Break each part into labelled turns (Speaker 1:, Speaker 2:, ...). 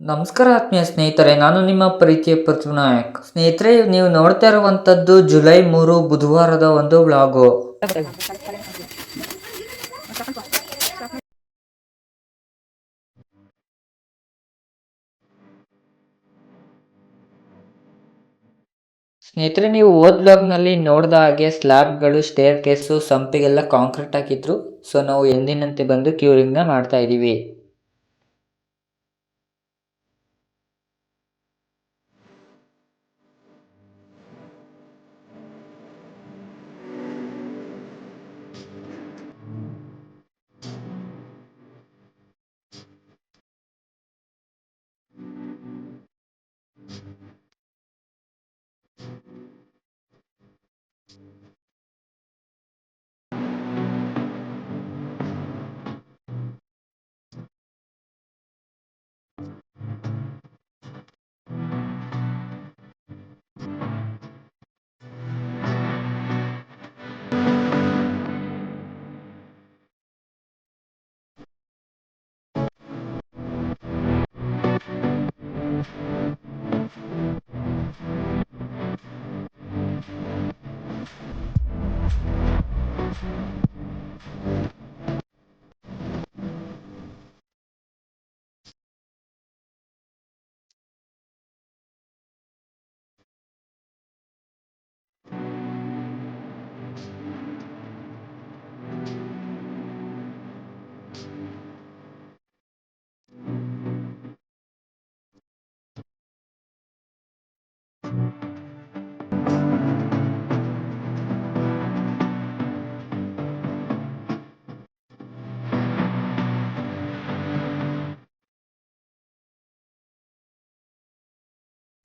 Speaker 1: ನಮಸ್ಕಾರ ಆತ್ಮೀಯ ಸ್ನೇಹಿತರೆ, ನಾನು ನಿಮ್ಮ ಪ್ರೀತಿಯ ಪೃಥ್ವಿನಾಯಕ್. ಸ್ನೇಹಿತರೆ, ನೀವು ನೋಡ್ತಾ ಇರುವಂಥದ್ದು ಜುಲೈ 3 ಬುಧವಾರದ ಒಂದು ವ್ಲಾಗು. ಸ್ನೇಹಿತರೆ, ನೀವು ವ್ಲಾಗ್ನಲ್ಲಿ ನೋಡಿದ ಹಾಗೆ ಸ್ಲ್ಯಾಬ್ಗಳು, ಸ್ಟೇರ್ ಕೇಸು, ಸಂಪಿಗೆಲ್ಲ ಕಾಂಕ್ರೀಟ್ ಹಾಕಿದ್ರು. ಸೊ ನಾವು ಎಂದಿನಂತೆ ಬಂದು ಕ್ಯೂರಿಂಗ್ನ ಮಾಡ್ತಾ ಇದ್ದೀವಿ.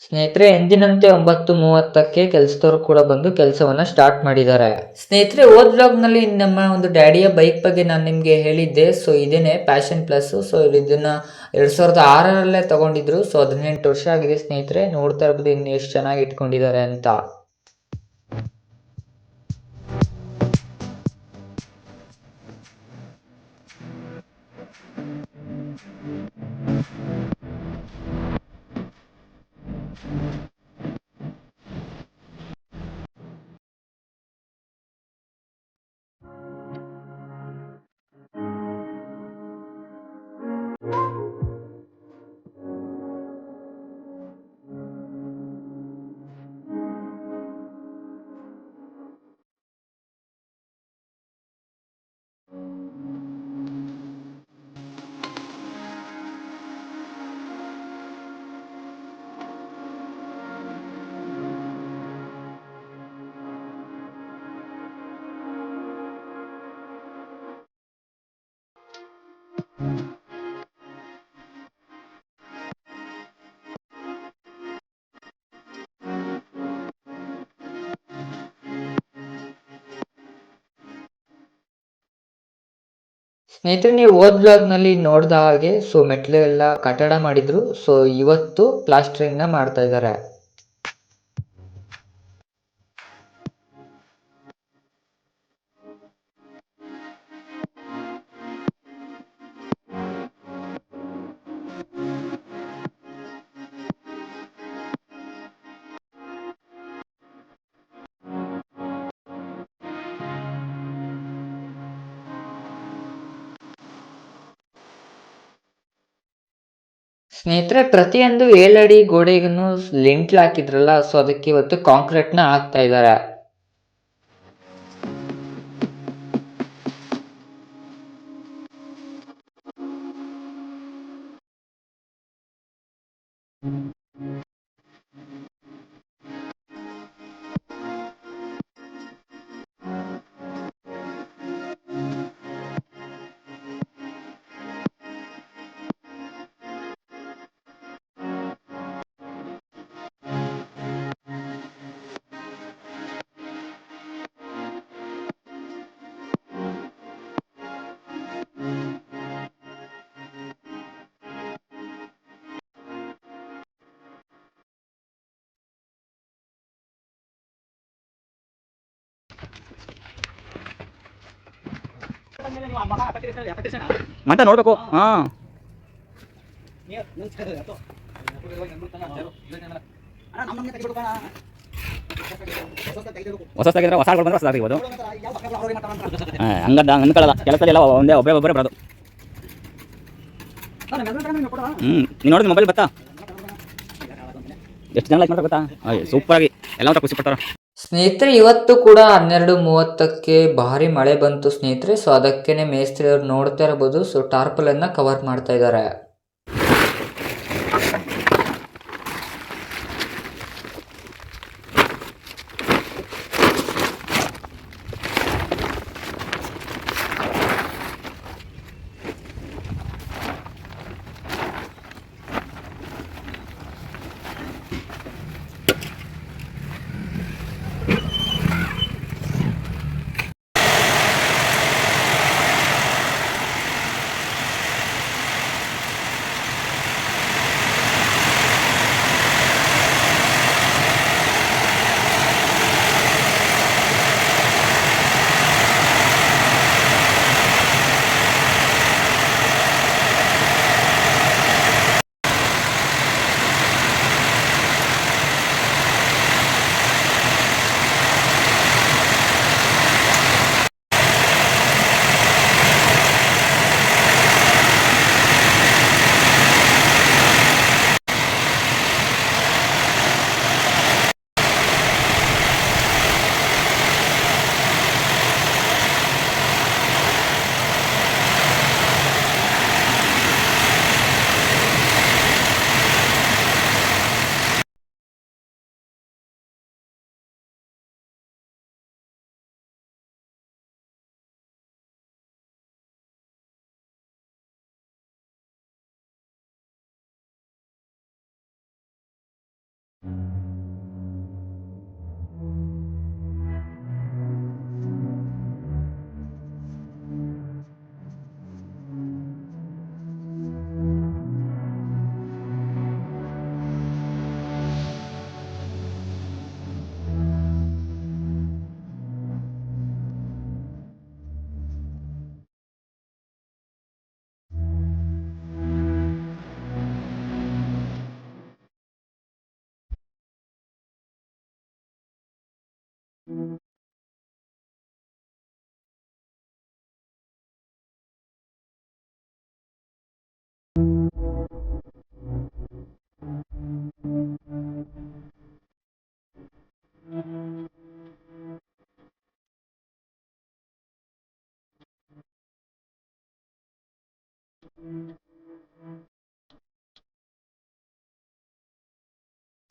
Speaker 1: ಸ್ನೇಹಿತರೆ, ಎಂದಿನಂತೆ 9:30ಕ್ಕೆ ಕೆಲಸದವರು ಕೂಡ ಬಂದು ಕೆಲಸವನ್ನ ಸ್ಟಾರ್ಟ್ ಮಾಡಿದ್ದಾರೆ. ಸ್ನೇಹಿತರೆ, ಹೋದ್ ವ್ಲಾಗ್ನಲ್ಲಿ ನಮ್ಮ ಒಂದು ಡ್ಯಾಡಿಯ ಬೈಕ್ ಬಗ್ಗೆ ನಾನು ನಿಮಗೆ ಹೇಳಿದ್ದೆ. ಸೊ ಇದೇನೆ ಪ್ಯಾಷನ್ ಪ್ಲಸ್. ಸೊ ಇದನ್ನ 2006ರಲ್ಲೇ ತಗೊಂಡಿದ್ರು. ಸೊ 18 ವರ್ಷ ಆಗಿದೆ ಸ್ನೇಹಿತರೆ. ನೋಡ್ತಾ ಇರ್ಬೋದು ಇನ್ನು ಎಷ್ಟು ಚೆನ್ನಾಗಿ ಇಟ್ಕೊಂಡಿದ್ದಾರೆ ಅಂತ. ಸ್ನೇಹಿತರೆ, ನೀವು ಹೋದ್ ಬ್ಲಾಗ್ನಲ್ಲಿ ನೋಡಿದ ಹಾಗೆ ಸೊ ಮೆಟ್ಲು ಎಲ್ಲ ಕಟ್ಟಡ ಮಾಡಿದ್ರು. ಸೊ ಇವತ್ತು ಪ್ಲಾಸ್ಟರಿಂಗ್ ನ ಮಾಡ್ತಾ ಇದ್ದಾರೆ. ಸ್ನೇಹಿತರೆ, ಪ್ರತಿಯೊಂದು 7 ಅಡಿ ಗೋಡೆಗೂ ಲಿಂಟ್ಲ್ ಹಾಕಿದ್ರಲ್ಲ, ಸೊ ಅದಕ್ಕೆ ಇವತ್ತು ಕಾಂಕ್ರೀಟ್ ನ ಹಾಕ್ತಾ ಇದ್ದಾರೆ.
Speaker 2: ಮಂಟ ನೋಡ್ಬೇಕು. ಹಾ ಹೊಸದಾಗಿದ್ರೆ ಹೊಸ ಬಂದ್ರೆ ಹೊಸದಾಗಿ ತೆಗಿಬೋದು. ಹಂಗದ ಅನ್ಕೊಳ್ಳಲ್ಲ, ಕೆಲಸದಲ್ಲಿ ಎಲ್ಲ ಒಂದೇ ಒಬ್ಬರೇ ಬರೋದು. ನೀನು ನೋಡಿದ ಮೊಬೈಲ್ ಬತ್ತಾ ಎಷ್ಟು ಜನ ಲೈಕ್ ಮಾಡ್ತಾರೆ ಗೊತ್ತಾ? ಸೂಪರಾಗಿ ಎಲ್ಲ ಖುಷಿ ಪಡ್ತಾರೆ
Speaker 1: ಸ್ನೇಹಿತರೆ. ಇವತ್ತು ಕೂಡ 12:30ಕ್ಕೆ ಭಾರಿ ಮಳೆ ಬಂತು ಸ್ನೇಹಿತರೆ. ಸೊ ಅದಕ್ಕೇನೆ ಮೇಸ್ತ್ರಿ ಅವ್ರು ನೋಡ್ತಾ ಇರಬಹುದು. ಸೊ ಟಾರ್ಪಲ್ ಅನ್ನ ಕವರ್ ಮಾಡ್ತಾ ಇದ್ದಾರೆ.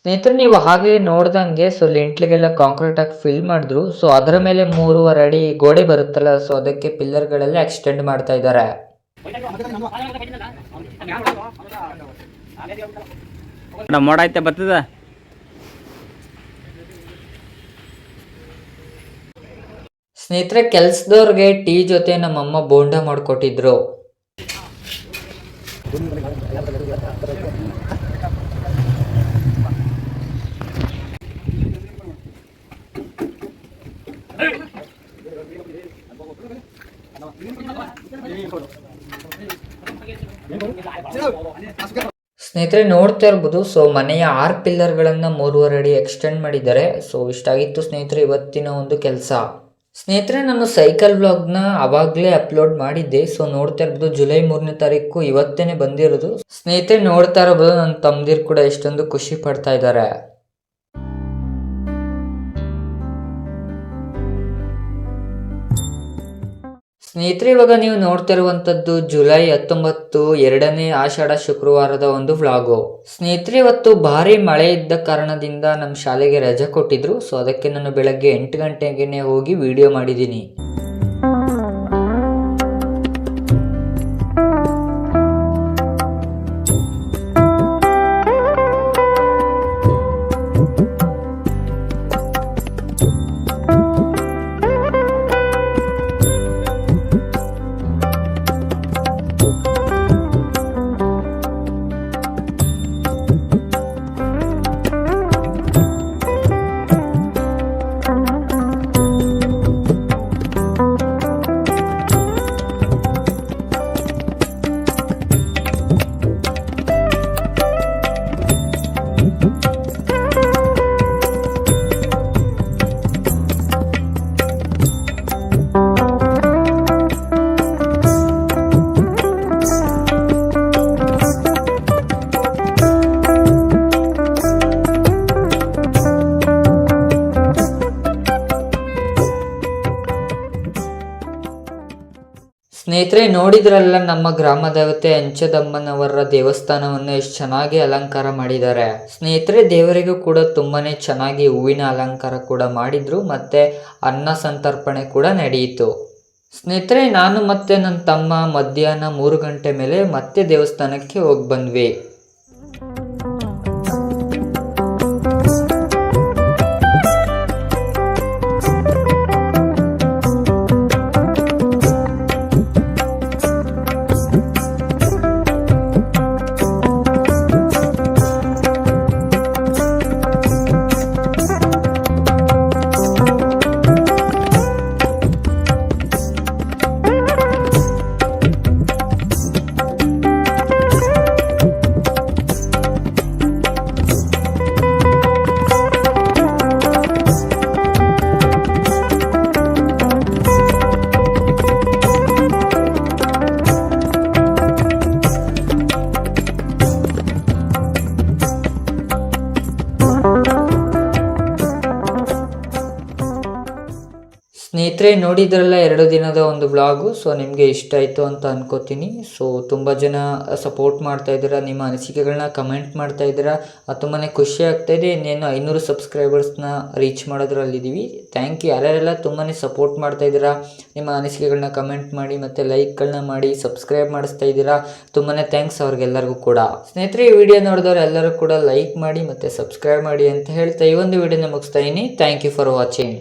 Speaker 1: ಸ್ನೇಹಿತರೆ, ನೀವು ಹಾಗೆ ನೋಡ್ದಂಗೆ ಸೊ ಲಿಂಟ್ಲಿಗೆಲ್ಲ ಕಾಂಕ್ರೀಟ್ ಆಗಿ ಫಿಲ್ ಮಾಡಿದ್ರು. ಸೊ ಅದರ ಮೇಲೆ 3.5 ಅಡಿ ಗೋಡೆ ಬರುತ್ತಲ್ಲ, ಸೊ ಅದಕ್ಕೆ ಪಿಲ್ಲರ್ ಗಳೆಲ್ಲ ಎಕ್ಸ್ಟೆಂಡ್ ಮಾಡ್ತಾ ಇದ್ದಾರೆ.
Speaker 2: ಮೋಡ ಐತೆ ಬರ್ತದ.
Speaker 1: ಸ್ನೇಹಿತರೆ, ಕೆಲ್ಸದವ್ರಿಗೆ ಟೀ ಜೊತೆ ನಮ್ಮಮ್ಮ ಬೋಂಡ ಮಾಡ್ಕೊಟ್ಟಿದ್ರು. ಸ್ನೇಹಿತರೆ, ನೋಡ್ತಾ ಇರ್ಬೋದು. ಸೊ ಮನೆಯ 6 ಪಿಲ್ಲರ್ಗಳನ್ನ 3.5 ಅಡಿ ಎಕ್ಸ್ಟೆಂಡ್ ಮಾಡಿದ್ದಾರೆ. ಸೊ ಇಷ್ಟಾಗಿತ್ತು ಸ್ನೇಹಿತರೆ ಇವತ್ತಿನ ಒಂದು ಕೆಲಸ. ಸ್ನೇಹಿತರೆ, ನಾನು ಸೈಕಲ್ ವ್ಲಾಗ್ನ ಅವಾಗಲೇ ಅಪ್ಲೋಡ್ ಮಾಡಿದ್ದೆ. ಸೊ ನೋಡ್ತಾ ಇರ್ಬೋದು, ಜುಲೈ 3ನೇ ತಾರೀಕು ಇವತ್ತೇನೆ ಬಂದಿರೋದು. ಸ್ನೇಹಿತರೆ, ನೋಡ್ತಾ ಇರ್ಬೋದು, ನನ್ನ ತಮ್ಮದಿರು ಕೂಡ ಎಷ್ಟೊಂದು ಖುಷಿ ಪಡ್ತಾ ಇದ್ದಾರೆ. ಸ್ನೇಹಿತರೆ, ಇವಾಗ ನೀವು ನೋಡ್ತಿರುವಂತದ್ದು ಜುಲೈ 19 2ನೇ ಆಷಾಢ ಶುಕ್ರವಾರದ ಒಂದು ವ್ಲಾಗು. ಸ್ನೇಹಿತರೆ, ಇವತ್ತು ಭಾರಿ ಮಳೆ ಇದ್ದ ಕಾರಣದಿಂದ ನಮ್ಮ ಶಾಲೆಗೆ ರಜೆ ಕೊಟ್ಟಿದ್ರು. ಸೊ ಅದಕ್ಕೆ ನಾನು ಬೆಳಗ್ಗೆ 8 ಗಂಟೆಗೆ ಹೋಗಿ ವಿಡಿಯೋ ಮಾಡಿದ್ದೀನಿ. ಸ್ನೇಹಿತರೆ ನೋಡಿದ್ರಲ್ಲ ನಮ್ಮ ಗ್ರಾಮ ದೇವತೆ ಅಂಚದಮ್ಮನವರ ದೇವಸ್ಥಾನವನ್ನು ಎಷ್ಟು ಚೆನ್ನಾಗಿ ಅಲಂಕಾರ ಮಾಡಿದ್ದಾರೆ. ಸ್ನೇಹಿತರೆ ದೇವರಿಗೂ ಕೂಡ ತುಂಬಾನೇ ಚೆನ್ನಾಗಿ ಹೂವಿನ ಅಲಂಕಾರ ಕೂಡ ಮಾಡಿದ್ರು, ಮತ್ತೆ ಅನ್ನ ಸಂತರ್ಪಣೆ ಕೂಡ ನಡೆಯಿತು. ಸ್ನೇಹಿತರೆ ನಾನು ಮತ್ತೆ ನನ್ನ ತಮ್ಮ ಮಧ್ಯಾಹ್ನ 3 ಗಂಟೆ ಮೇಲೆ ಮತ್ತೆ ದೇವಸ್ಥಾನಕ್ಕೆ ಹೋಗಿ ಬಂದ್ವಿ. ಸ್ನೇಹಿತರೆ ನೋಡಿದ್ರಲ್ಲ 2 ದಿನದ ಒಂದು ಬ್ಲಾಗು. ಸೊ ನಿಮಗೆ ಇಷ್ಟ ಆಯಿತು ಅಂತ ಅನ್ಕೋತೀನಿ. ಸೊ ತುಂಬ ಜನ ಸಪೋರ್ಟ್ ಮಾಡ್ತಾ ಇದ್ದೀರಾ, ನಿಮ್ಮ ಅನಿಸಿಕೆಗಳನ್ನ ಕಮೆಂಟ್ ಮಾಡ್ತಾ ಇದ್ದೀರಾ, ತುಂಬಾ ಖುಷಿ ಆಗ್ತಾ ಇದೆ. ಇನ್ನೇನು 500 ಸಬ್ಸ್ಕ್ರೈಬರ್ಸ್ನ ರೀಚ್ ಮಾಡೋದ್ರಲ್ಲಿದ್ದೀವಿ. ಥ್ಯಾಂಕ್ ಯು ಯಾರ್ಯಾರೆಲ್ಲ ತುಂಬಾ ಸಪೋರ್ಟ್ ಮಾಡ್ತಾ ಇದ್ದೀರಾ, ನಿಮ್ಮ ಅನಿಸಿಕೆಗಳನ್ನ ಕಮೆಂಟ್ ಮಾಡಿ ಮತ್ತು ಲೈಕ್ಗಳನ್ನ ಮಾಡಿ ಸಬ್ಸ್ಕ್ರೈಬ್ ಮಾಡಿಸ್ತಾ ಇದ್ದೀರಾ. ತುಂಬಾ ಥ್ಯಾಂಕ್ಸ್ ಅವ್ರಿಗೆಲ್ಲರಿಗೂ ಕೂಡ. ಸ್ನೇಹಿತರೆ ಈ ವಿಡಿಯೋ ನೋಡಿದವರು ಎಲ್ಲರೂ ಕೂಡ ಲೈಕ್ ಮಾಡಿ ಮತ್ತು ಸಬ್ಸ್ಕ್ರೈಬ್ ಮಾಡಿ ಅಂತ ಹೇಳ್ತಾ ಈ ಒಂದು ವಿಡಿಯೋನ ಮುಗಿಸ್ತಾ ಇದ್ದೀನಿ. Thank you for watching.